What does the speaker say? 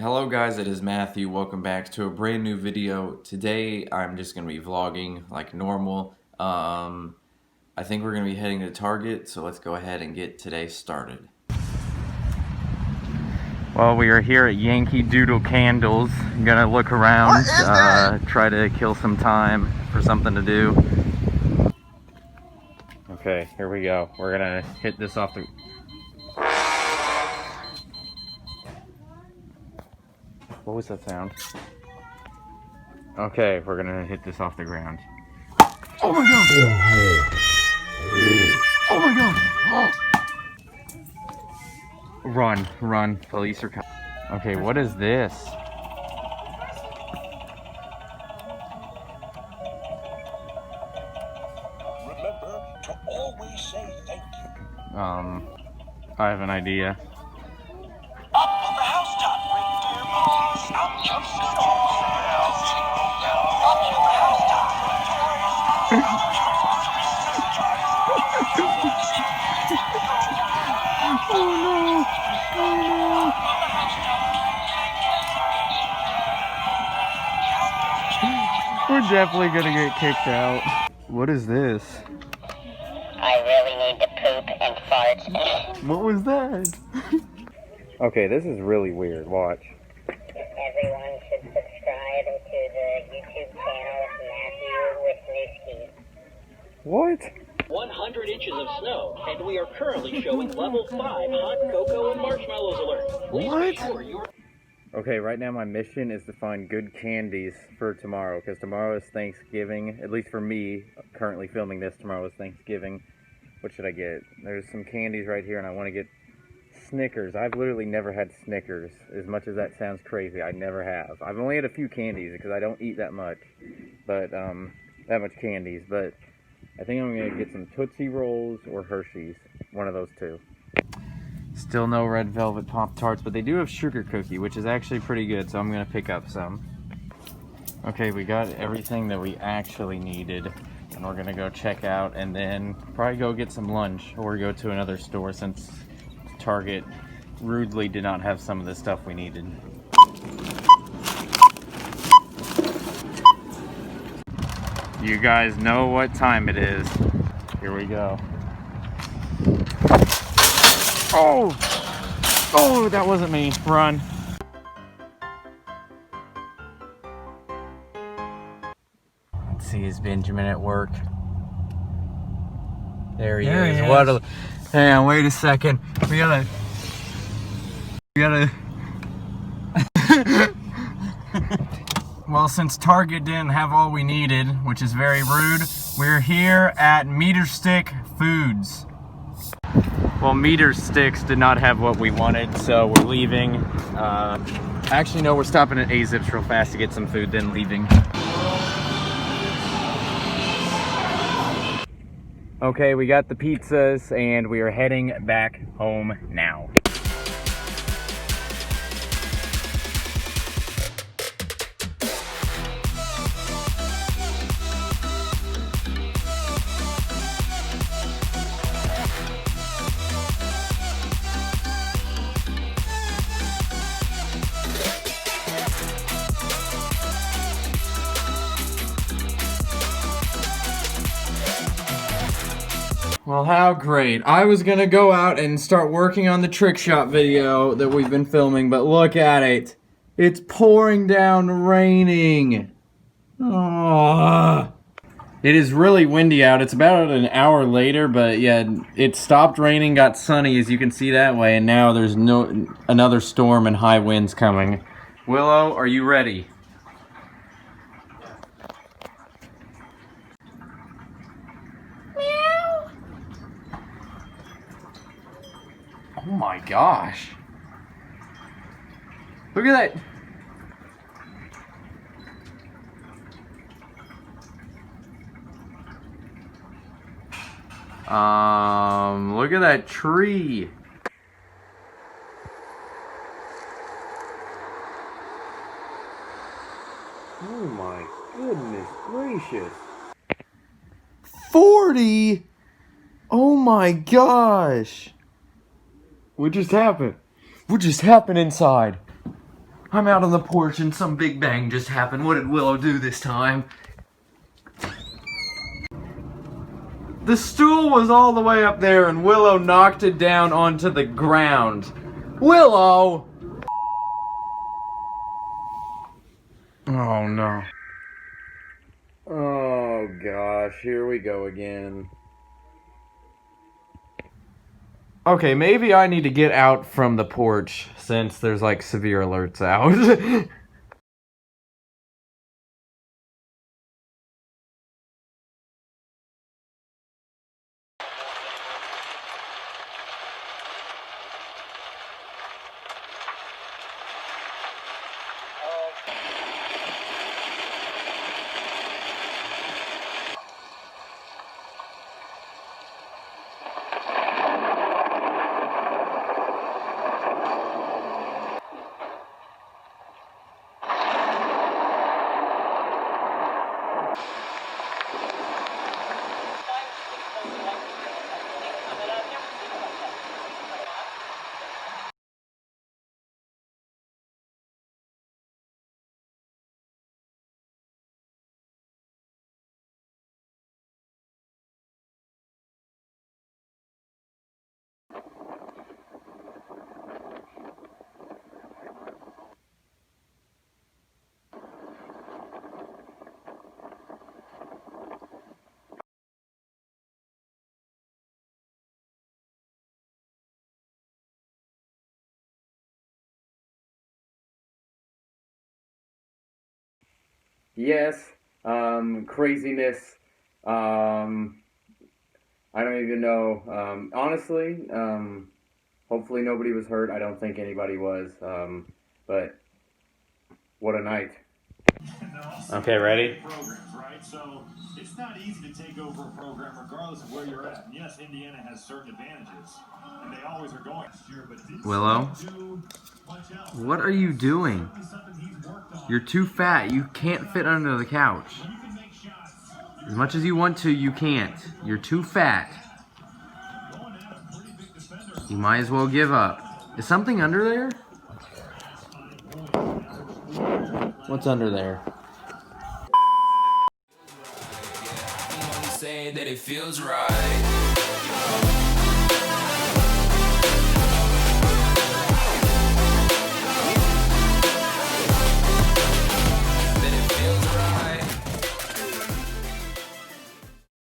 Hello guys, it is Matthew. Welcome back to a brand new video. Today I'm just going to be vlogging like normal. I think we're going to be heading to Target, so let's go ahead and get today started. Well, we are here at Yankee Doodle Candles. I'm going to look around, try to kill some time for something to do. Okay, here we go. We're going to hit this off the... What was that sound? Okay, we're gonna hit this off the ground. Oh my god! Oh my god! Run, run. Police are coming. Okay, what is this? Remember to always say thank you. I have an idea. Up on the housetop, reindeer boys. Out jumps snowballs. Up on the housetop, We're definitely gonna get kicked out. What is this? I really need to poop and fart. What was that? Okay, this is really weird. Watch. Everyone should subscribe to the YouTube channel Matthew Wisnewski. What? 100 inches of snow, and we are currently showing level 5 hot cocoa and marshmallows alert. Please What? be sure you're... Okay, right now my mission is to find good candies for tomorrow, because tomorrow is Thanksgiving. At least for me, currently filming this, tomorrow is Thanksgiving. What should I get? There's some candies right here, and I want to get Snickers. I've literally never had Snickers. As much as that sounds crazy, I never have. I've only had a few candies, because I don't eat that much. But, that much candies. But I think I'm going to get some Tootsie Rolls or Hershey's. One of those two. Still no red velvet Pop-Tarts, but they do have sugar cookie, which is actually pretty good, so I'm going to pick up some. Okay, we got everything that we actually needed, and we're going to go check out, and then probably go get some lunch, or go to another store, since Target rudely did not have some of the stuff we needed. You guys know what time it is. Here we go. Oh! Oh, that wasn't me. Run. Let's see, is Benjamin at work? There he is. What a... Hang on, wait a second. We gotta... Well, since Target didn't have all we needed, which is very rude, we're here at Meter Stick Foods. Well, Meter Sticks did not have what we wanted, so we're leaving. Actually, no, we're stopping at A-Zips real fast to get some food, then leaving. Okay, we got the pizzas, and we are heading back home now. Well, how great. I was gonna go out and start working on the trick shot video that we've been filming, but look at it. It's pouring down raining. Oh. It is really windy out. It's about an hour later, but yeah, it stopped raining, got sunny, as you can see that way, and now there's another storm and high winds coming. Willow, are you ready? Oh my gosh. Look at that. Look at that tree. Oh my goodness gracious. 40? Oh my gosh. What just happened? What just happened inside? I'm out on the porch and some big bang just happened. What did Willow do this time? The stool was all the way up there and Willow knocked it down onto the ground. Willow! Oh no. Oh gosh, here we go again. Okay, maybe I need to get out from the porch since there's like severe alerts out. Yes, craziness. I don't even know. Honestly, hopefully nobody was hurt. I don't think anybody was. But what a night. Okay, ready? Programs, right? So it's not easy to take over a program regardless of where you're at. And yes, Indiana has certain advantages, and they always are going. Willow? What are you doing? You're too fat. You can't fit under the couch. As much as you want to, you can't. You're too fat. You might as well give up. Is something under there? What's under there? Say that it feels right.